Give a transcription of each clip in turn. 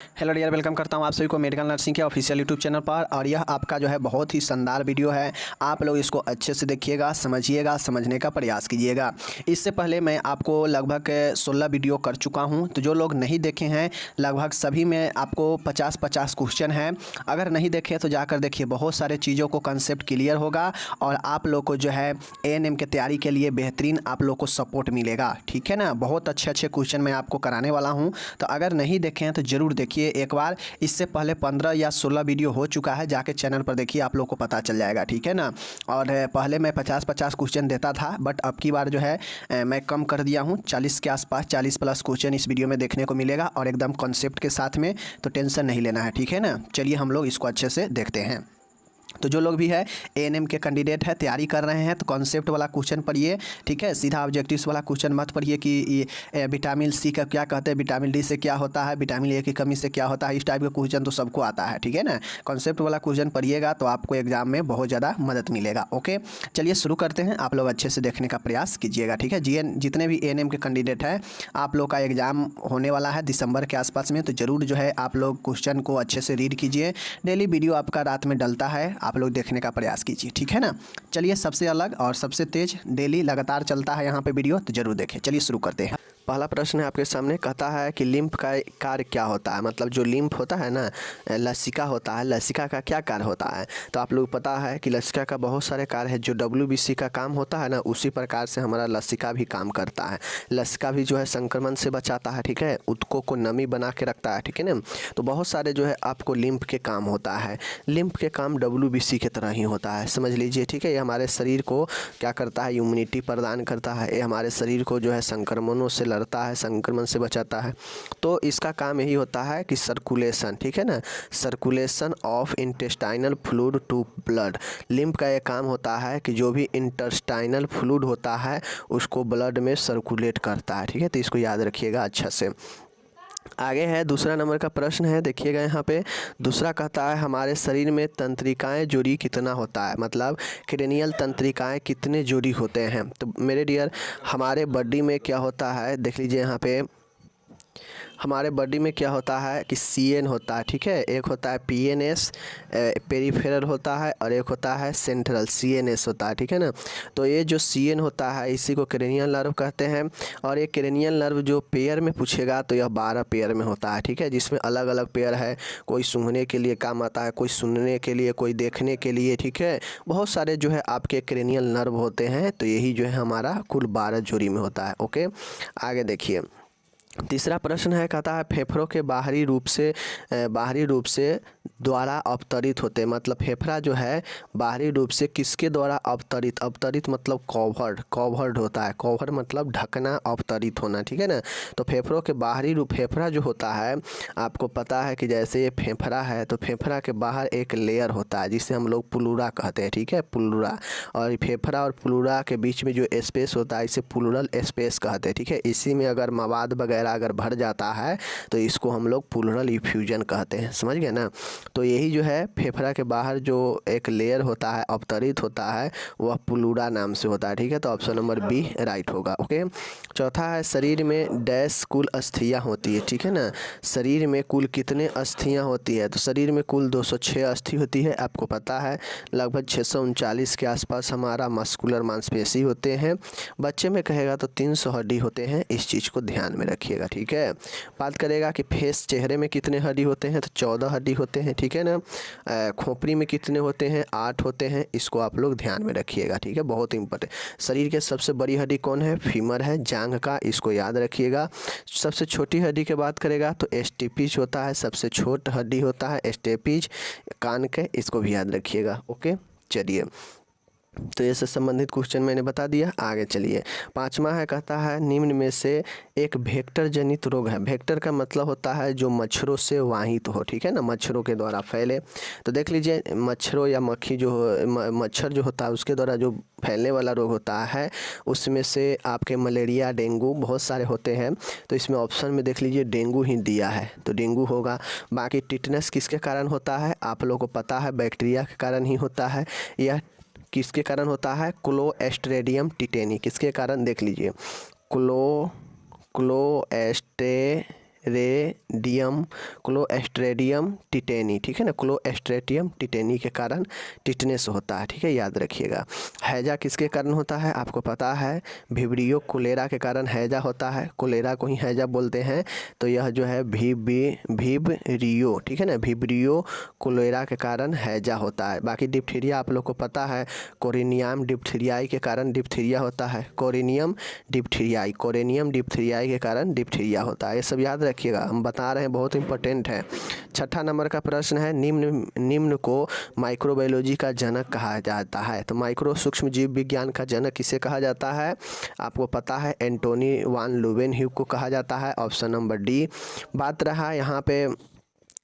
Hello dear, welcome करता हूं आप सभी को मेडिकल नर्सिंग के ऑफिशियल यूट्यूब चैनल पर। और यह आपका जो है बहुत ही शानदार वीडियो है। आप लोग इसको अच्छे से देखिएगा, समझिएगा, समझने का प्रयास कीजिएगा। इससे पहले मैं आपको लगभग 16 वीडियो कर चुका हूं, तो जो लोग नहीं देखे हैं लगभग सभी में आपको 50-50 क्वेश्चन है। अगर नहीं देखे तो जाकर देखिए, बहुत सारे चीज़ों को कंसेप्ट क्लियर होगा और आप लोग को जो है एएनएम के तैयारी के लिए बेहतरीन आप लोग को सपोर्ट मिलेगा। ठीक है ना, बहुत अच्छे अच्छे क्वेश्चन मैं आपको कराने वाला हूँ। तो अगर नहीं देखे हैं तो ज़रूर देखिए एक बार। इससे पहले 15 या 16 वीडियो हो चुका है, जाके चैनल पर देखिए, आप लोग को पता चल जाएगा। ठीक है ना। और पहले मैं 50-50 क्वेश्चन देता था, बट अब की बार जो है मैं कम कर दिया हूँ। 40 के आसपास, 40 प्लस क्वेश्चन इस वीडियो में देखने को मिलेगा और एकदम कॉन्सेप्ट के साथ में, तो टेंशन नहीं लेना है। ठीक है ना, चलिए हम लोग इसको अच्छे से देखते हैं। तो जो लोग भी है एएनएम के कैंडिडेट है, तैयारी कर रहे हैं, तो कॉन्सेप्ट वाला क्वेश्चन पढ़िए। ठीक है, सीधा ऑब्जेक्टिव्स वाला क्वेश्चन मत पढ़िए कि ये विटामिन सी का क्या कहते हैं, विटामिन डी से क्या होता है, विटामिन ए की कमी से क्या होता है। इस टाइप का क्वेश्चन तो सबको आता है। ठीक है ना, कॉन्सेप्ट वाला क्वेश्चन पढ़िएगा तो आपको एग्जाम में बहुत ज़्यादा मदद मिलेगा। ओके, चलिए शुरू करते हैं। आप लोग अच्छे से देखने का प्रयास कीजिएगा। ठीक है, जितने भी एएनएम के कैंडिडेट हैं, आप लोग का एग्जाम होने वाला है दिसंबर के आसपास में, तो ज़रूर जो है आप लोग क्वेश्चन को अच्छे से रीड कीजिए। डेली वीडियो आपका रात में डलता है, आप लोग देखने का प्रयास कीजिए। ठीक है ना, चलिए सबसे अलग और सबसे तेज डेली लगातार चलता है यहाँ पे वीडियो, तो जरूर देखें। चलिए शुरू करते हैं। पहला प्रश्न है आपके सामने, कहता है कि लिम्फ का कार्य क्या होता है। मतलब जो लिम्फ होता है ना, लसिका होता है, लसिका का क्या कार्य होता है। तो आप लोग पता है कि लसिका का बहुत सारे कार्य है। जो WBC का काम होता है ना, उसी प्रकार से हमारा लसिका भी काम करता है। लसिका भी जो है संक्रमण से बचाता है। ठीक है, ऊतकों को नमी बना के रखता है। ठीक है ना, तो बहुत सारे जो है आपको लिम्फ के काम होता है। लिम्फ के काम WBC के तरह ही होता है, समझ लीजिए। ठीक है, ये हमारे शरीर को क्या करता है, इम्यूनिटी प्रदान करता है। ये हमारे शरीर को जो है संक्रमणों से लड़ता है, संक्रमण से बचाता है। तो इसका काम यही होता है कि सर्कुलेशन, ठीक है ना, circulation of intestinal fluid to blood. Lymph का ये काम होता है कि जो भी इंटेस्टाइनल फ्लूइड होता है उसको ब्लड में सर्कुलेट करता है। ठीक है, तो इसको याद रखिएगा अच्छा से। आगे है दूसरा नंबर का प्रश्न है, देखिएगा यहाँ पे। दूसरा कहता है हमारे शरीर में तंत्रिकाएं जोड़ी कितना होता है। मतलब क्रेनियल तंत्रिकाएं कितने जोड़ी होते हैं। तो मेरे डियर, हमारे बॉडी में क्या होता है, देख लीजिए यहाँ पे। हमारे बॉडी में क्या होता है कि CN होता है। ठीक है, एक होता है PNS पेरीफेरल होता है, और एक होता है सेंट्रल CNS होता है। ठीक है ना, तो ये जो CN होता है इसी को क्रेनियल नर्व कहते हैं। और ये क्रेनियल नर्व जो पेयर में पूछेगा तो यह 12 पेयर में होता है। ठीक है, जिसमें अलग अलग पेयर है। कोई सूंघने के लिए काम आता है, कोई सुनने के लिए, कोई देखने के लिए। ठीक है, बहुत सारे जो है आपके क्रेनियल नर्व होते हैं। तो यही जो है हमारा कुल 12 जोड़ी में होता है। ओके, आगे देखिए। तीसरा प्रश्न है, कहता है फेफड़ों के बाहरी रूप से द्वारा अवतरित होते हैं। मतलब फेफड़ा जो है बाहरी रूप से किसके द्वारा अवतरित मतलब कवर्ड होता है। कवर मतलब ढकना, अवतरित होना। ठीक है ना, तो फेफड़ों के बाहरी रूप, फेफड़ा जो होता है आपको पता है कि जैसे ये फेफड़ा है, तो फेफड़ा के बाहर एक लेयर होता है जिसे हम लोग प्लूरा कहते हैं। ठीक है, प्लूरा। और फेफड़ा और प्लूरा के बीच में जो स्पेस होता है इसे प्लूरल स्पेस कहते हैं। ठीक है, इसी में अगर मवाद वगैरह अगर भर जाता है तो इसको हम लोग प्लूरल इफ्यूजन कहते हैं। समझ गए ना, तो यही जो है फेफड़ा के बाहर जो एक लेयर होता है, अवतरित होता है, वह प्लूरा नाम से होता है। ठीक है, तो ऑप्शन नंबर बी राइट होगा। ओके, चौथा है शरीर में डैश कुल अस्थियां होती है। ठीक है ना, शरीर में कुल कितने अस्थियां होती है। तो शरीर में कुल 206 अस्थि होती है, आपको पता है। लगभग 639 के आसपास हमारा मस्कुलर मांसपेशी होते हैं। बच्चे में कहेगा तो 300 हड्डी होते हैं, इस चीज़ को ध्यान में रखिएगा। ठीक है, बात करेगा कि फेस, चेहरे में कितने हड्डी होते हैं, तो 14 हड्डी होते हैं। ठीक है ना, खोपड़ी में कितने होते हैं, 8 होते हैं, इसको आप लोग ध्यान में रखिएगा। ठीक है, बहुत इंपॉर्टेंट। शरीर के सबसे बड़ी हड्डी कौन है, फीमर है, जांघ का, इसको याद रखिएगा। सबसे छोटी हड्डी की बात करेगा तो स्टेपिज होता है, सबसे छोट हड्डी होता है स्टेपिज, कान के, इसको भी याद रखिएगा। ओके, चलिए, तो ये से संबंधित क्वेश्चन मैंने बता दिया। आगे चलिए, पांचवा है, कहता है निम्न में से एक वेक्टर जनित रोग है। वेक्टर का मतलब होता है जो मच्छरों से वाहित हो। ठीक है ना, मच्छरों के द्वारा फैले। तो देख लीजिए, मच्छरों या मक्खी जो मच्छर जो होता है उसके द्वारा जो फैलने वाला रोग होता है, उसमें से आपके मलेरिया, डेंगू बहुत सारे होते हैं। तो इसमें ऑप्शन में देख लीजिए डेंगू ही दिया है, तो डेंगू होगा। बाकी टिटनेस किसके कारण होता है, आप लोगों को पता है, बैक्टीरिया के कारण ही होता है। यह किसके कारण होता है, क्लोस्ट्रीडियम टिटेनी, किसके कारण, देख लीजिए, क्लोस्ट्रीडियम क्लोस्ट्रेडियम टिटेनी, ठीक है ना, क्लोस्ट्रेडियम टिटेनी के कारण टिटनेस होता है, ठीक है, याद रखिएगा। हैजा किसके कारण होता है आपको पता है, विब्रियो कोलेरा के कारण हैजा होता है, कोलेरा को ही हैजा बोलते हैं। तो यह जो है विब्रियो, ठीक है ना, विब्रियो कोलेरा के कारण हैजा होता है। बाकी डिप्थीरिया आप लोग को पता है, कोरिनियम डिप्थीरियाई के कारण डिप्थीरिया होता है, कोरिनियम डिप्थीरियाई के कारण डिप्थीरिया होता है। ये सब याद रखिएगा, हम बता रहे हैं, बहुत इंपॉर्टेंट है। छठा नंबर का प्रश्न है, निम्न को माइक्रोबायोलॉजी का जनक कहा जाता है। तो माइक्रो सूक्ष्म जीव विज्ञान का जनक किसे कहा जाता है आपको पता है, एंटोनी वान लुवेनह्यूग को कहा जाता है, ऑप्शन नंबर डी। बात रहा यहाँ पे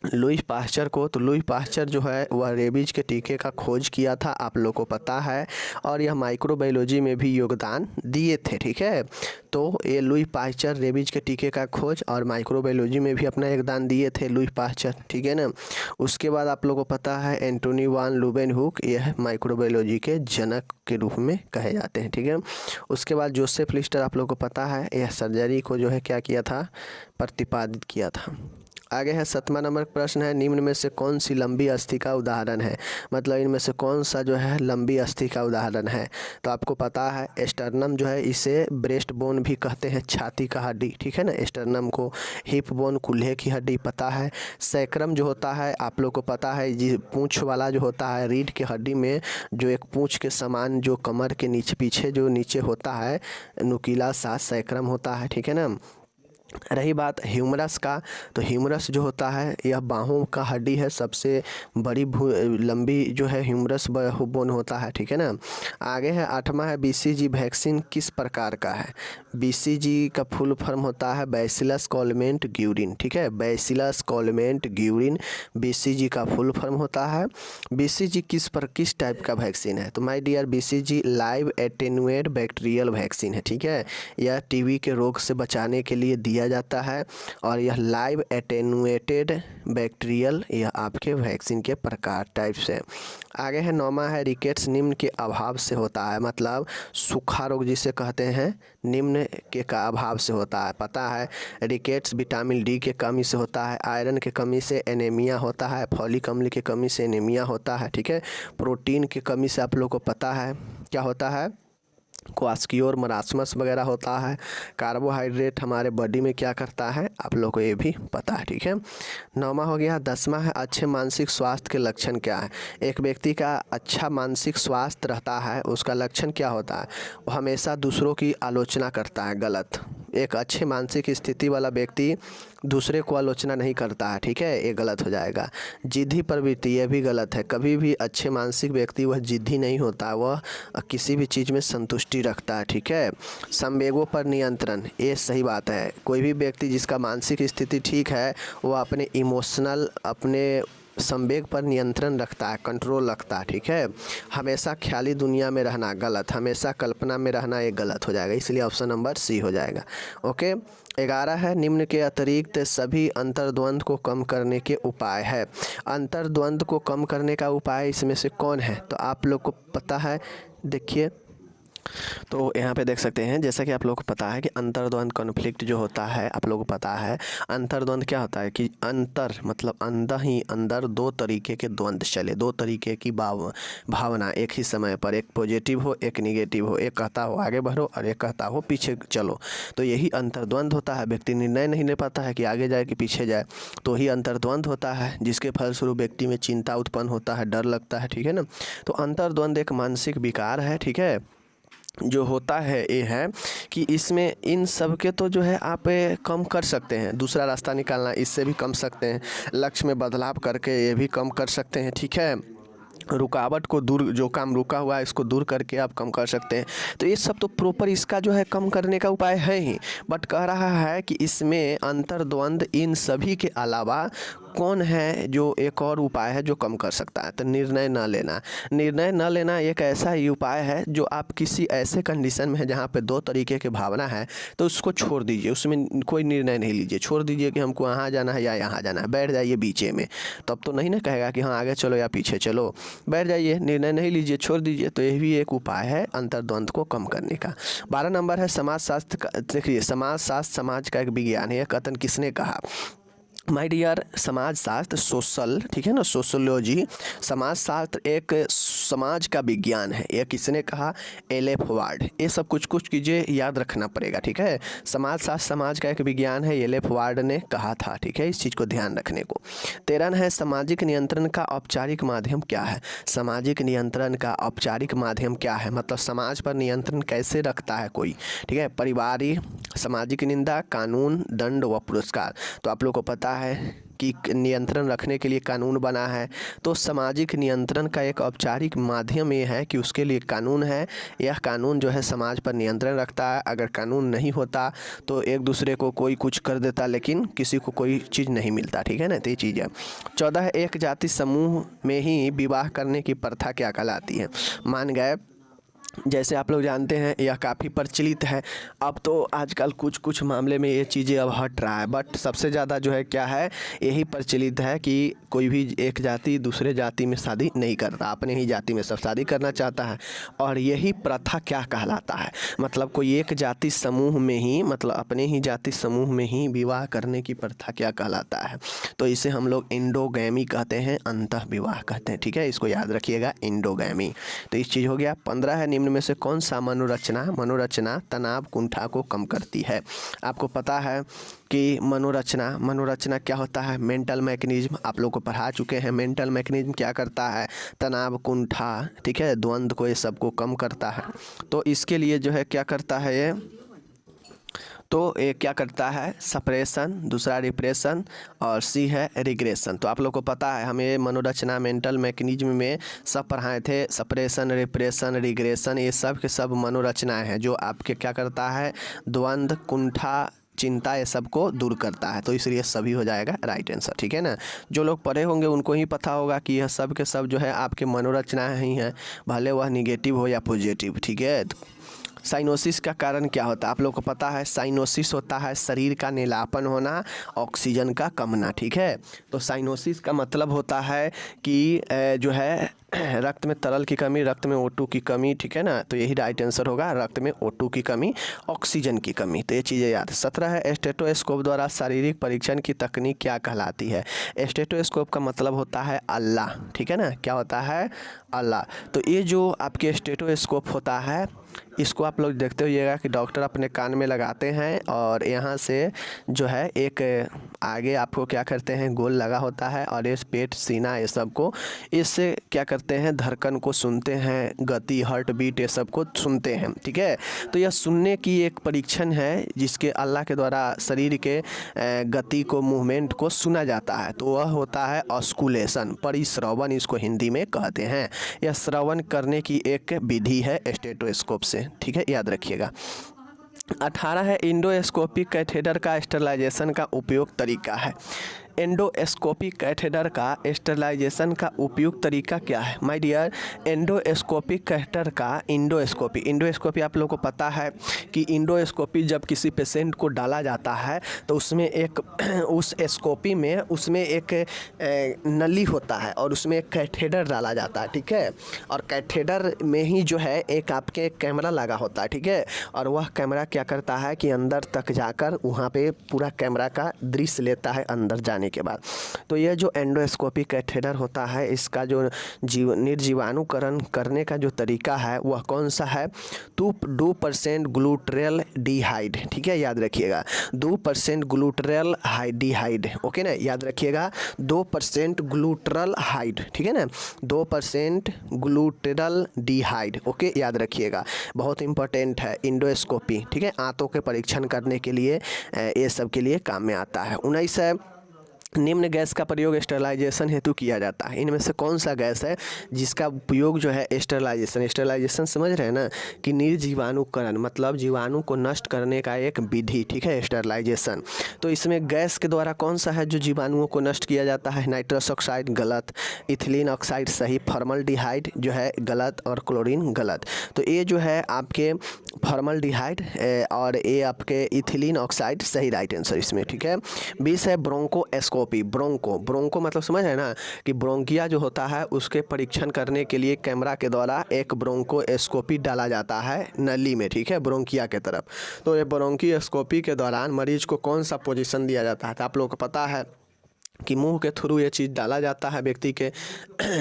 लुई पास्चर को, तो लुई पास्चर जो है वह रेबीज के टीके का खोज किया था, आप लोग को पता है, और यह माइक्रोबायोलॉजी में भी योगदान दिए थे, ठीक है। तो ये लुई पास्चर रेबीज के टीके का खोज और माइक्रोबायोलॉजी में भी अपना योगदान दिए थे लुई पास्चर, ठीक है ना। उसके बाद आप लोग को पता है एंटोनी वान लुवेनह्यूग, यह माइक्रोबायोलॉजी के जनक के रूप में कहे जाते हैं, ठीक है। उसके बाद जोसेफ लिस्टर आप लोग को पता है, यह सर्जरी को जो है क्या किया था, प्रतिपादित किया था। आगे है 7वां नंबर प्रश्न है, निम्न में से कौन सी लंबी अस्थि का उदाहरण है, मतलब इनमें से कौन सा जो है लंबी अस्थि का उदाहरण है। तो आपको पता है एस्टर्नम जो है, इसे ब्रेस्ट बोन भी कहते हैं, छाती का हड्डी, ठीक है ना, एस्टर्नम को। हिप बोन कूल्हे की हड्डी पता है। सैक्रम जो होता है आप लोग को पता है, जी पूँछ वाला जो होता है, रीढ़ की हड्डी में जो एक पूँछ के समान जो कमर के नीचे पीछे जो नीचे होता है नुकीला सा सैक्रम होता है, ठीक है ना। रही बात ह्यूमरस का, तो ह्यूमरस जो होता है यह बाहों का हड्डी है, सबसे बड़ी लंबी जो है ह्यूमरस बोन होता है, ठीक है ना। आगे है 8वां है, बीसीजी वैक्सीन किस प्रकार का है। बीसीजी का फुल फॉर्म होता है बैसिलस कॉलमेंट ग्यूरिन, ठीक है, बैसिलस कॉलमेंट ग्यूरिन बीसीजी का फुल फॉर्म होता है। बीसीजी किस टाइप का वैक्सीन है, तो my dear BCG live attenuate bacterial vaccine है, ठीक है। यह टीबी के रोग से बचाने के लिए दिया जाता है, और यह लाइव एटेनुएटेड बैक्टीरियल, यह आपके वैक्सीन के प्रकार टाइप से। आगे है 9वां है, रिकेट्स निम्न के अभाव से होता है, मतलब सूखा रोग जिसे कहते हैं निम्न के का अभाव से होता है। पता है रिकेट्स विटामिन डी के कमी से होता है, आयरन के कमी से एनीमिया होता है, फॉलिक अम्ल की कमी से एनीमिया होता है, ठीक है। प्रोटीन की कमी से आप लोग को पता है क्या होता है, क्वास्कियोर मरासमस वगैरह होता है। कार्बोहाइड्रेट हमारे बॉडी में क्या करता है आप लोग को ये भी पता है, ठीक है। 9वां हो गया। 10वां है, अच्छे मानसिक स्वास्थ्य के लक्षण क्या है। एक व्यक्ति का अच्छा मानसिक स्वास्थ्य रहता है, उसका लक्षण क्या होता है, वो हमेशा दूसरों की आलोचना करता है, गलत। एक अच्छे मानसिक स्थिति वाला व्यक्ति दूसरे को आलोचना नहीं करता है, ठीक है, ये गलत हो जाएगा। जिद्दी प्रवृत्ति, ये भी गलत है, कभी भी अच्छे मानसिक व्यक्ति वह जिद्दी नहीं होता, वह किसी भी चीज़ में संतुष्टि रखता है, ठीक है। संवेगों पर नियंत्रण, ये सही बात है, कोई भी व्यक्ति जिसका मानसिक स्थिति ठीक है वह अपने इमोशनल अपने संवेग पर नियंत्रण रखता है, कंट्रोल रखता है, ठीक है। हमेशा ख्याली दुनिया में रहना गलत, हमेशा कल्पना में रहना ये गलत हो जाएगा, इसलिए ऑप्शन नंबर सी हो जाएगा। ओके। 11 है, निम्न के अतिरिक्त सभी अंतर्द्वंद को कम करने के उपाय है। अंतर्द्वंद को कम करने का उपाय इसमें से कौन है, तो आप लोग को पता है, देखिए तो यहाँ पे देख सकते हैं, जैसा कि आप लोगों को पता है कि अंतर्द्वंद कॉन्फ्लिक्ट जो होता है, आप लोगों को पता है अंतर्द्वंद क्या होता है कि अंतर मतलब अंदर ही अंदर दो तरीके के द्वंद्व चले, दो तरीके की भावना एक ही समय पर, एक पॉजिटिव हो एक निगेटिव हो, एक कहता हो आगे बढ़ो और एक कहता हो पीछे चलो, तो यही अंतर्द्वंद होता है। व्यक्ति निर्णय नहीं ले पाता है कि आगे जाए कि पीछे जाए, तो ही अंतर्द्वंद होता है, जिसके फलस्वरूप व्यक्ति में चिंता उत्पन्न होता है, डर लगता है, ठीक है ना। तो अंतर्द्वंद एक मानसिक विकार है, ठीक है। जो होता है ये है कि इसमें इन सब के तो जो है आप कम कर सकते हैं, दूसरा रास्ता निकालना, इससे भी कम सकते हैं, लक्ष्य में बदलाव करके ये भी कम कर सकते हैं, ठीक है। रुकावट को दूर, जो काम रुका हुआ है इसको दूर करके आप कम कर सकते हैं। तो ये सब तो प्रॉपर इसका जो है कम करने का उपाय है ही, बट कह रहा है कि इसमें अंतर्द्वंद इन सभी के अलावा कौन है जो एक और उपाय है जो कम कर सकता है? तो निर्णय न लेना। निर्णय न लेना एक ऐसा ही उपाय है जो आप किसी ऐसे कंडीशन में है जहाँ पे दो तरीके की भावना है, तो उसको छोड़ दीजिए, उसमें कोई निर्णय नहीं लीजिए। छोड़ दीजिए कि हमको यहाँ जाना है या यहाँ जाना है, बैठ जाइए बीचे में। तब तो नहीं ना कहेगा कि हाँ आगे चलो या पीछे चलो, बैठ जाइए, निर्णय नहीं लीजिए, छोड़ दीजिए। तो यह भी एक उपाय है अंतर्द्वंद को कम करने का। 12 नंबर है समाजशास्त्र का। देखिए समाजशास्त्र समाज का एक विज्ञान है। यह कथन किसने कहा? माय डियर, समाजशास्त्र सोशल, ठीक है ना, सोशोलॉजी, समाजशास्त्र एक समाज का विज्ञान है। यह किसने कहा? एलेफ वार्ड। ये सब कुछ कुछ चीज़ें याद रखना पड़ेगा, ठीक है। समाजशास्त्र समाज का एक विज्ञान है, एलेफ वार्ड ने कहा था, ठीक है, इस चीज़ को ध्यान रखने को। 13 है सामाजिक नियंत्रण का औपचारिक माध्यम क्या है? सामाजिक नियंत्रण का औपचारिक माध्यम क्या है? मतलब समाज पर नियंत्रण कैसे रखता है कोई, ठीक है। पारिवारिक, सामाजिक निंदा, कानून, दंड व पुरस्कार। तो आप लोग को पता है कि नियंत्रण रखने के लिए कानून बना है। तो सामाजिक नियंत्रण का एक औपचारिक माध्यम ये है कि उसके लिए कानून है। यह कानून जो है समाज पर नियंत्रण रखता है। अगर कानून नहीं होता तो एक दूसरे को कोई कुछ कर देता, लेकिन किसी को कोई चीज़ नहीं मिलता, ठीक है ना। तो ये चीज़ है। 14 है एक जाति समूह में ही विवाह करने की प्रथा क्या कहलाती है? मान गए, जैसे आप लोग जानते हैं यह काफ़ी प्रचलित है। अब तो आजकल कुछ कुछ मामले में ये चीज़ें अब हट रहा है, बट सबसे ज़्यादा जो है क्या है, यही प्रचलित है कि कोई भी एक जाति दूसरे जाति में शादी नहीं करता, अपने ही जाति में सब शादी करना चाहता है। और यही प्रथा क्या कहलाता है? मतलब कोई एक जाति समूह में ही, मतलब अपने ही जाति समूह में ही विवाह करने की प्रथा क्या कहलाता है? तो इसे हम लोग इंडोगैमी कहते हैं, अंतः विवाह कहते हैं, ठीक है। इसको याद रखिएगा, इंडोगैमी। तो इस चीज़ हो गया। 15 है निम्न में से कौन सा मनोरचना तनाव कुंठा को कम करती है? आपको पता है कि मनोरचना क्या होता है? Mental mechanism. आप लोग को पढ़ा चुके हैं। मेंटल मैकेनिज्म क्या करता है? तनाव, कुंठा, ठीक है, द्वंद्व को, ये सब को कम करता है। तो इसके लिए जो है क्या करता है ये, तो ये क्या करता है? सप्रेशन, दूसरा रिप्रेशन, और सी है रिग्रेशन। तो आप लोग को पता है, हमें मनोरचना मेंटल मैकेनिज्म में सब पढ़ाए थे। सप्रेशन, रिप्रेशन, रिग्रेशन, ये सब के सब मनोरचनाएं हैं जो आपके क्या करता है? द्वंद्व, कुंठा, चिंता, ये सब को दूर करता है। तो इसलिए सभी हो जाएगा राइट आंसर, ठीक है ना। जो लोग पढ़े होंगे उनको ही पता होगा कि यह सब के सब जो है आपके मनोरचनाएं ही हैं, भले वह निगेटिव हो या पॉजिटिव, ठीक है। साइनोसिस का कारण क्या होता है? आप लोग को पता है, साइनोसिस होता है शरीर का नीलापन होना, ऑक्सीजन का कमना, ठीक है। तो साइनोसिस का मतलब होता है कि जो है रक्त में तरल की कमी, रक्त में O2 की कमी, ठीक है ना। तो यही राइट आंसर होगा, रक्त में O2 की कमी, ऑक्सीजन की कमी। तो ये चीज़ें याद। 17 है स्टेथोस्कोप द्वारा शारीरिक परीक्षण की तकनीक क्या कहलाती है? स्टेथोस्कोप का मतलब होता है अल्लाह, ठीक है ना। क्या होता है? अल्लाह। तो ये जो आपके स्टेथोस्कोप होता है, इसको आप लोग देखते होइएगा कि डॉक्टर अपने कान में लगाते हैं और यहाँ से जो है एक आगे आपको क्या करते हैं, गोल लगा होता है, और इस पेट, सीना, ये सब को इससे क्या करते हैं, धड़कन को सुनते हैं, गति, हार्ट बीट, ये सब को सुनते हैं, ठीक है। तो यह सुनने की एक परीक्षण है जिसके अल्लाह के द्वारा शरीर के गति को, मूवमेंट को सुना जाता है। तो वह होता है ऑस्कुलेशन, परिश्रवण इसको हिंदी में कहते हैं। यह श्रवण करने की एक विधि है स्टेथोस्कोप से, ठीक है, याद रखिएगा। 18 है एंडोस्कोपिक कैथेटर का स्टरलाइजेशन का उपयोग तरीका है। एंडोस्कोपिक कैथेटर का स्टरलाइजेशन का उपयुक्त तरीका क्या है? माय डियर, एंडोस्कोपिक कैथेटर का इंडोस्कोपी आप लोगों को पता है कि इंडोस्कोपी जब किसी पेशेंट को डाला जाता है तो उसमें एक उस स्कोपी में उसमें एक नली होता है और उसमें एक कैथेटर डाला जाता है, ठीक है। और कैथेटर में ही जो है एक आपके कैमरा लगा होता है, ठीक है। और वह कैमरा क्या करता है कि अंदर तक जाकर वहाँ पे पूरा कैमरा का दृश्य लेता है अंदर जाने के बाद। तो यह जो एंडोस्कोपिक कैथेटर होता है, इसका जो निर्जीवाणुकरण करने का जो तरीका है वह कौन सा है? 2% ग्लूटरेल डिहाइड, ठीक है, याद रखिएगा। 2% ग्लूटरेल डिहाइड, ओके ना, याद रखिएगा। 2% ग्लूटरल हाइड, ठीक है ना, 2% ग्लूटरल डिहाइड, ओके, याद रखिएगा। बहुत इंपॉर्टेंट है एंडोस्कोपी, ठीक है, आंतों के परीक्षण करने के लिए ये सब के लिए काम में आता है। 19 निम्न गैस का प्रयोग स्टरलाइजेशन हेतु किया जाता है। इनमें से कौन सा गैस है जिसका उपयोग जो है स्टरलाइजेशन समझ रहे हैं ना, कि निर्जीवाणुकरण मतलब जीवाणु को नष्ट करने का एक विधि, ठीक है, स्टरलाइजेशन। तो इसमें गैस के द्वारा कौन सा है जो जीवाणुओं को नष्ट किया जाता है? नाइट्रस ऑक्साइड गलत, इथिलीन ऑक्साइड सही, फॉर्मल्डिहाइड जो है गलत और क्लोरीन गलत। तो ये जो है आपके फॉर्मल्डिहाइड और ये आपके इथिलीन ऑक्साइड सही राइट आंसर इसमें, ठीक है। 20 है ब्रोंकोस्कोपी। ब्रोंको मतलब समझ है ना, कि ब्रोंकिया जो होता है उसके परीक्षण करने के लिए कैमरा के द्वारा एक ब्रोंकोस्कोपी डाला जाता है नली में, ठीक है, ब्रोंकिया के तरफ। तो ये ब्रोंकियोस्कोपी के दौरान मरीज को कौन सा पोजीशन दिया जाता है? तो आप लोगों को पता है कि मुंह के थ्रू ये चीज़ डाला जाता है व्यक्ति के,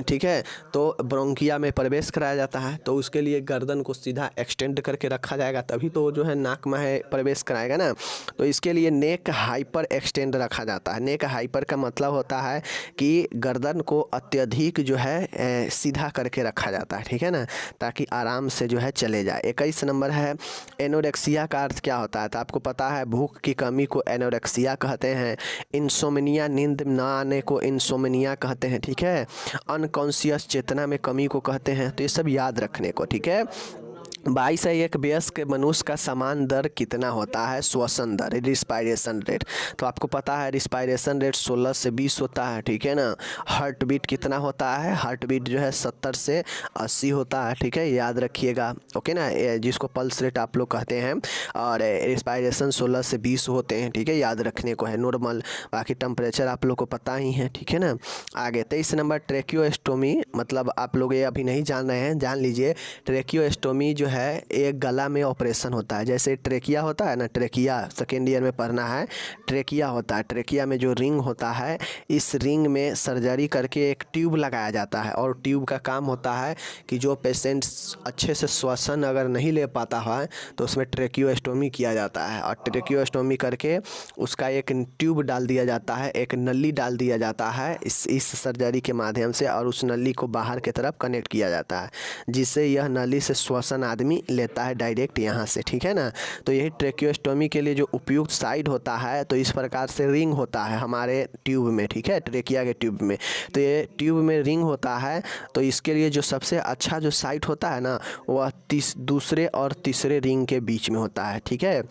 ठीक है। तो ब्रोंकिया में प्रवेश कराया जाता है, तो उसके लिए गर्दन को सीधा एक्सटेंड करके रखा जाएगा, तभी तो जो है नाक में है प्रवेश कराएगा ना। तो इसके लिए नेक हाइपर एक्सटेंड रखा जाता है। नेक हाइपर का मतलब होता है कि गर्दन को अत्यधिक जो है सीधा करके रखा जाता है, ठीक है ना, ताकि आराम से जो है चले जाए। 21 नंबर है एनोरेक्सिया का अर्थ क्या होता है? तो आपको पता है भूख की कमी को एनोरेक्सिया कहते हैं। इंसोम्निया नींद ना आने को इंसोम्निया कहते हैं, ठीक है। अनकॉन्शियस चेतना में कमी को कहते हैं। तो ये सब याद रखने को, ठीक है। 22 है एक वयस्क मनुष्य का समान दर कितना होता है? श्वसन दर, रिस्पायरेशन रेट। तो आपको पता है रिस्पायरेशन रेट 16 से 20 होता है, ठीक है ना। हार्ट बीट कितना होता है? हार्ट बीट जो है 70 से 80 होता है, ठीक है, याद रखिएगा, ओके ना, जिसको पल्स रेट आप लोग कहते हैं। और रिस्पायरेशन 16 से 20 होते हैं, ठीक है, याद रखने को है नॉर्मल। बाकी टेम्परेचर आप लोग को पता ही है, ठीक है ना। आगे 23 नंबर ट्रेकियोस्टोमी, मतलब आप लोग ये अभी नहीं जान रहे हैं, जान लीजिए। ट्रेकियोस्टोमी जो है एक गला में ऑपरेशन होता है। जैसे ट्रेकिया होता है ना, ट्रेकिया सेकेंड ईयर में पढ़ना है, ट्रेकिया होता है। ट्रेकिया में जो रिंग होता है, इस रिंग में सर्जरी करके एक ट्यूब लगाया जाता है, और ट्यूब का काम होता है कि जो पेशेंट अच्छे से श्वसन अगर नहीं ले पाता है तो उसमें ट्रेकियोस्टोमी किया जाता है। और ट्रेकियोस्टोमी करके उसका एक ट्यूब डाल दिया जाता है, एक नली डाल दिया जाता है इस सर्जरी के माध्यम से, और उस नली को बाहर की तरफ कनेक्ट किया जाता है, जिससे यह नली से श्वसन आदमी लेता है डायरेक्ट यहाँ से, ठीक है ना। तो यही ट्रेकियोस्टोमी के लिए जो उपयुक्त साइड होता है, तो इस प्रकार से रिंग होता है हमारे ट्यूब में, ठीक है, ट्रेकिया के ट्यूब में। तो ये ट्यूब में रिंग होता है, तो इसके लिए जो सबसे अच्छा जो साइड होता है ना, वह दूसरे और तीसरे रिंग के बीच में होता है, ठीक है।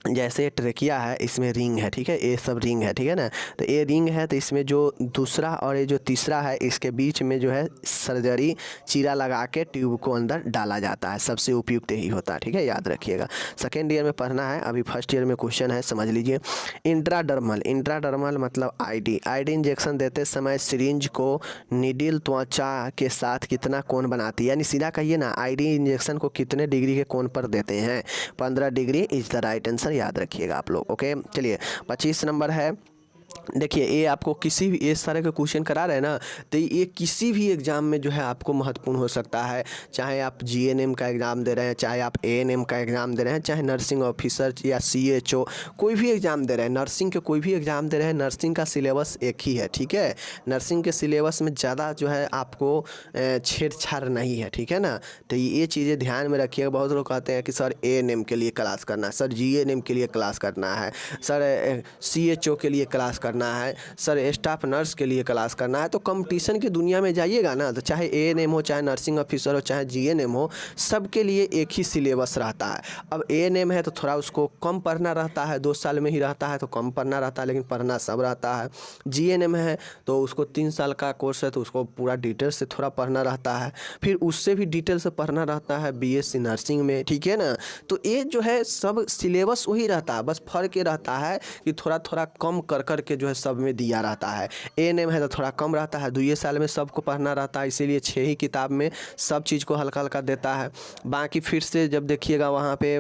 जैसे ट्रेकिया है, इसमें रिंग है, ठीक है, ये सब रिंग है, ठीक है ना। तो ये रिंग है, तो इसमें जो दूसरा और ये जो तीसरा है, इसके बीच में जो है सर्जरी चीरा लगा के ट्यूब को अंदर डाला जाता है। सबसे उपयुक्त यही होता है, ठीक है, याद रखिएगा। सेकेंड ईयर में पढ़ना है, अभी फर्स्ट ईयर में क्वेश्चन है, समझ लीजिए। इंट्राडर्मल मतलब आईडी इंजेक्शन देते समय सिरिंज को नीडल त्वचा के साथ कितना कोण बनाती है? यानी सीधा कहिए ना, आईडी इंजेक्शन को कितने डिग्री के कोण पर देते हैं? 15 degree is the right answer, याद रखिएगा आप लोग, ओके। चलिए 25 नंबर है, देखिए ये आपको किसी भी इस तरह के क्वेश्चन करा रहे हैं ना, तो ये किसी भी एग्ज़ाम में जो है आपको महत्वपूर्ण हो सकता है। चाहे आप जीएनएम का एग्ज़ाम दे रहे हैं, चाहे आप एएनएम का एग्ज़ाम दे रहे हैं, चाहे नर्सिंग ऑफिसर या सीएचओ कोई भी एग्ज़ाम दे रहे हैं, नर्सिंग के कोई भी एग्ज़ाम दे रहे हैं, नर्सिंग का सिलेबस एक ही है, ठीक है। नर्सिंग के सिलेबस में ज़्यादा जो है आपको छेड़छाड़ नहीं है, ठीक है ना। तो ये चीज़ें ध्यान में रखिएगा। बहुत लोग कहते हैं कि सर एएनएम के लिए क्लास करना है, सर जीएनएम के लिए क्लास करना है, सर सीएचओ के लिए क्लास करना है, सर स्टाफ नर्स के लिए क्लास करना है। तो कंपटीशन की दुनिया में जाइएगा ना, तो चाहे एएनएम हो, चाहे नर्सिंग ऑफिसर हो, चाहे जीएनएम हो, सबके लिए एक ही सिलेबस रहता है। अब एएनएम है तो थोड़ा उसको कम पढ़ना रहता है, 2 साल में ही रहता है तो कम पढ़ना रहता है, लेकिन पढ़ना सब रहता है। जीएनएम है तो उसको 3 साल का कोर्स है, तो उसको पूरा डिटेल से थोड़ा पढ़ना रहता है, फिर उससे भी डिटेल से पढ़ना रहता है बीएससी नर्सिंग में, ठीक है ना। तो ये जो है सब सिलेबस वही रहता है, बस फर्क ये रहता है कि थोड़ा थोड़ा कम कर कर के जो है सब में दिया रहता है। एएनएम है तो थोड़ा कम रहता है, 2 साल में सबको पढ़ना रहता है, इसीलिए 6 ही किताब में सब चीज़ को हल्का हल्का देता है। बाकी फिर से जब देखिएगा वहाँ पे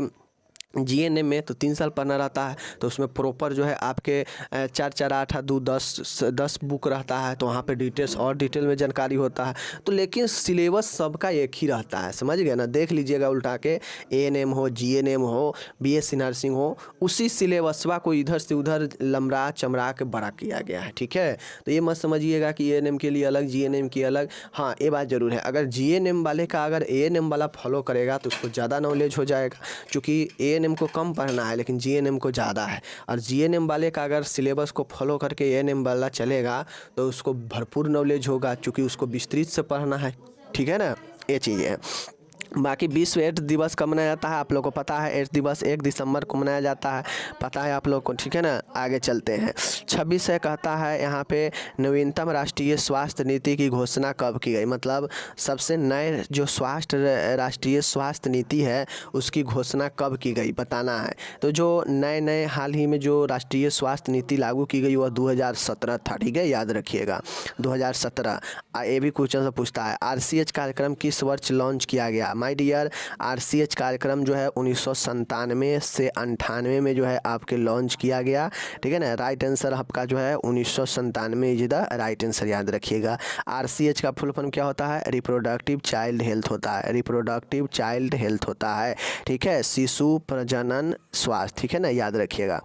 जीएनएम में तो 3 साल पढ़ना रहता है, तो उसमें प्रॉपर जो है आपके 4 4 8 2 10 बुक रहता है, तो वहाँ पे डिटेल्स और डिटेल में जानकारी होता है। तो लेकिन सिलेबस सबका एक ही रहता है, समझ गए ना। देख लीजिएगा उल्टा के, एएनएम हो, जीएनएम हो, बीएससी नर्सिंग हो, उसी सिलेबसवा को इधर से उधर लमरा चमरा के बड़ा किया गया है, ठीक है। तो ये मत समझिएगा कि एएनएम के लिए अलग, जीएनएम की अलग। हाँ, ये बात ज़रूर है, अगर जीएनएम वाले का अगर एएनएम वाला फॉलो करेगा तो उसको ज़्यादा नॉलेज हो जाएगा, क्योंकि एएनएम एएनएम को कम पढ़ना है लेकिन जीएनएम को ज़्यादा है, और जीएनएम वाले का अगर सिलेबस को फॉलो करके एएनएम वाला चलेगा तो उसको भरपूर नॉलेज होगा, क्योंकि उसको विस्तृत से पढ़ना है, ठीक है ना, ये चीज़ है। बाकी विश्व एड्स दिवस कब मनाया जाता है आप लोगों को पता है। एड्स दिवस 1 दिसंबर को मनाया जाता है, पता है आप लोग को, ठीक है ना। आगे चलते हैं। 26 है, कहता है यहाँ पे नवीनतम राष्ट्रीय स्वास्थ्य नीति की घोषणा कब की गई, मतलब सबसे नए जो राष्ट्रीय स्वास्थ्य नीति है उसकी घोषणा कब की गई बताना है। तो जो नए हाल ही में जो राष्ट्रीय स्वास्थ्य नीति लागू की गई वह 2017 था, ठीक है, याद रखिएगा 2017। ये भी क्वेश्चन से पूछता है। आरसीएच कार्यक्रम किस वर्ष लॉन्च किया गया। माय डियर, आरसीएच कार्यक्रम जो है 1997 से 98 में जो है आपके लॉन्च किया गया, ठीक है ना। राइट आंसर आपका जो है 1997 इज द राइट आंसर, याद रखिएगा। आरसीएच का फुल फॉर्म क्या होता है, रिप्रोडक्टिव चाइल्ड हेल्थ होता है, रिप्रोडक्टिव चाइल्ड हेल्थ होता है, ठीक है, शिशु प्रजनन स्वास्थ्य, ठीक है ना, याद रखिएगा।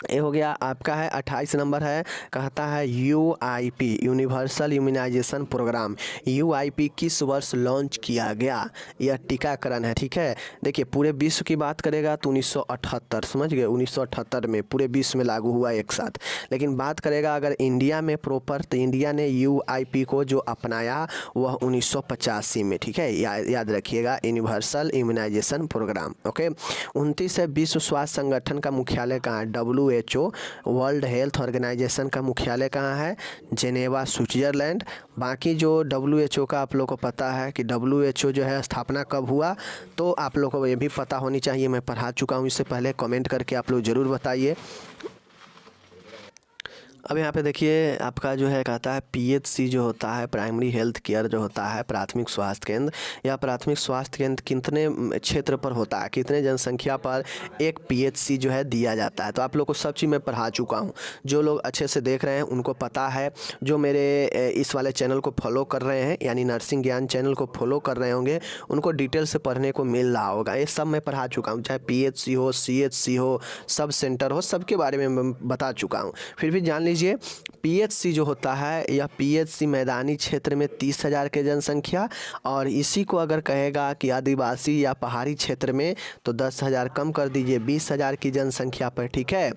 ये हो गया आपका है। 28 नंबर है, कहता है UIP universal immunisation programme, UIP किस वर्ष लॉन्च किया गया। यह टीकाकरण है, ठीक है। देखिए पूरे विश्व की बात करेगा तो 1978, समझ गए, 1978 में पूरे विश्व में लागू हुआ एक साथ। लेकिन बात करेगा अगर इंडिया में प्रॉपर, तो इंडिया ने यूआईपी को जो अपनाया वह 1985 में, ठीक है, याद रखिएगा, यूनिवर्सल इम्यूनाइजेशन प्रोग्राम। ओके। 29 है, विश्व स्वास्थ्य संगठन का मुख्यालय कहाँ है। WHO वर्ल्ड हेल्थ ऑर्गेनाइजेशन का मुख्यालय कहाँ है, जेनेवा स्विट्जरलैंड। बाकी जो WHO का आप लोग को पता है कि WHO जो है स्थापना कब हुआ, तो आप लोग को ये भी पता होनी चाहिए, मैं पढ़ा चुका हूँ इससे पहले, कमेंट करके आप लोग ज़रूर बताइए। अब यहाँ पे देखिए आपका जो है कहता है PHC जो होता है, प्राइमरी हेल्थ केयर जो होता है, प्राथमिक स्वास्थ्य केंद्र, या प्राथमिक स्वास्थ्य केंद्र कितने क्षेत्र पर होता है, कितने जनसंख्या पर एक PHC जो है दिया जाता है। तो आप लोग को सब चीज़ मैं पढ़ा चुका हूँ, जो लोग अच्छे से देख रहे हैं उनको पता है, जो मेरे इस वाले चैनल को फॉलो कर रहे हैं यानी नर्सिंग ज्ञान चैनल को फॉलो कर रहे होंगे उनको डिटेल से पढ़ने को मिल रहा होगा। ये सब मैं पढ़ा चुका हूँ, चाहे PHC हो, CHC हो, सब सेंटर हो, सबके बारे में मैं बता चुका हूँ। फिर भी जान लीजिए PHC जो होता है, यह PHC मैदानी क्षेत्र में 30,000 के जनसंख्या, और इसी को अगर कहेगा कि आदिवासी या पहाड़ी क्षेत्र में तो 10,000 कम कर दीजिए, 20,000 की जनसंख्या पर, ठीक है।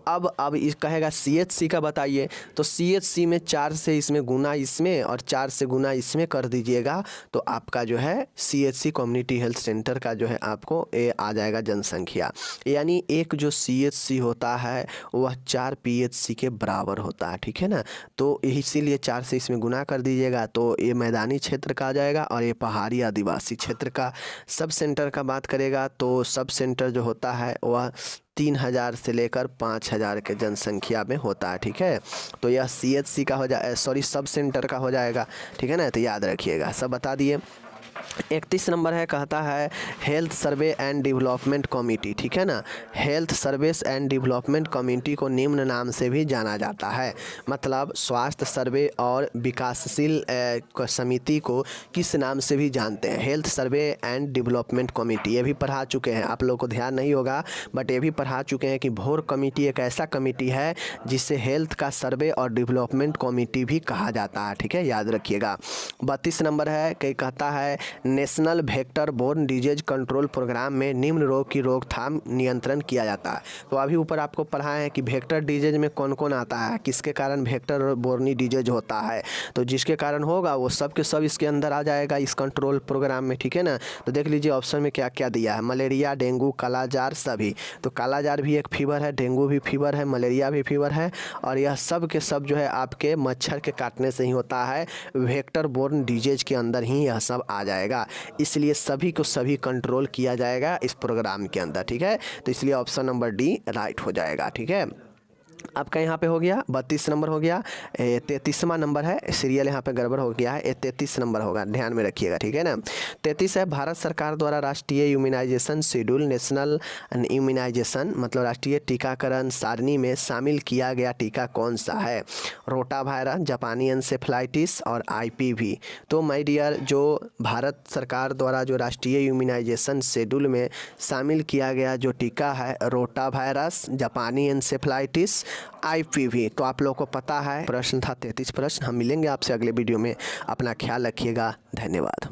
अब इस कहेगा CHC का बताइए, तो CHC में 4 से इसमें गुना इसमें और 4 से गुना इसमें कर दीजिएगा, तो आपका जो है CHC कम्युनिटी हेल्थ सेंटर का जो है आपको ये आ जाएगा जनसंख्या। यानी एक जो CHC होता है वह 4 PHC के बराबर होता है, ठीक है ना। तो इसीलिए 4 से इसमें गुना कर दीजिएगा, तो ये मैदानी क्षेत्र का आ जाएगा, और ये पहाड़ी आदिवासी क्षेत्र का। सब सेंटर का बात करेगा तो सब सेंटर जो होता है वह 3,000 से लेकर 5,000 के जनसंख्या में होता है, ठीक है। तो यह CHC का हो जाए, सॉरी सब सेंटर का हो जाएगा, ठीक है ना। तो याद रखिएगा, सब बता दिए। 31 नंबर है, कहता है health survey and development committee, ठीक है ना। Health service and development committee को निम्न नाम से भी जाना जाता है, मतलब स्वास्थ्य सर्वे और विकासशील समिति को किस नाम से भी जानते हैं, health survey and development committee. ये भी पढ़ा चुके हैं, आप लोग को ध्यान नहीं होगा बट ये भी पढ़ा चुके हैं कि भोर कमेटी एक ऐसा कमेटी है जिसे हेल्थ का सर्वे और डेवलपमेंट कमेटी भी कहा जाता है, ठीक है, याद रखिएगा। 32 नंबर है कि कहता है national vector borne disease control programme में निम्न रोग की रोकथाम नियंत्रण किया जाता है। तो अभी ऊपर आपको पढ़ाए हैं कि वेक्टर डिजीज में कौन कौन आता है, किसके कारण वेक्टर बोर्नी डिजीज होता है, तो जिसके कारण होगा वो सब के सब इसके अंदर आ जाएगा इस कंट्रोल प्रोग्राम में, ठीक है ना। तो देख लीजिए ऑप्शन में क्या क्या दिया है, मलेरिया, डेंगू, कालाजार सभी। तो कालाजार भी एक फीवर है, डेंगू भी फीवर है, मलेरिया भी फीवर है, और यह सब के सब जो है आपके मच्छर के काटने से ही होता है, वेक्टर बोर्न डिजीज के अंदर ही यह सब आ जाएगा, इसलिए सभी को सभी कंट्रोल किया जाएगा इस प्रोग्राम के अंदर, ठीक है। तो इसलिए ऑप्शन नंबर डी राइट हो जाएगा, ठीक है। आपका यहाँ पे हो गया 32 नंबर हो गया। 33वां नंबर है, सीरियल यहाँ पे गड़बड़ हो गया है, ये 33 नंबर होगा, ध्यान में रखिएगा, ठीक है ना। 33 है, भारत सरकार द्वारा राष्ट्रीय इम्यूनाइजेशन शेड्यूल, नेशनल इम्यूनाइजेशन मतलब राष्ट्रीय टीकाकरण सारणी में शामिल किया गया टीका कौन सा है, रोटा वायरस, जापानी एन्सेफेलाइटिस और IPV। तो माय डियर, जो भारत सरकार द्वारा जो राष्ट्रीय इम्यूनाइजेशन शेड्यूल में शामिल किया गया जो टीका है, रोटा वायरस, जापानी एन्सेफेलाइटिस, IPV। तो आप लोगों को पता है, प्रश्न था 33 प्रश्न। हम मिलेंगे आपसे अगले वीडियो में, अपना ख्याल रखिएगा, धन्यवाद।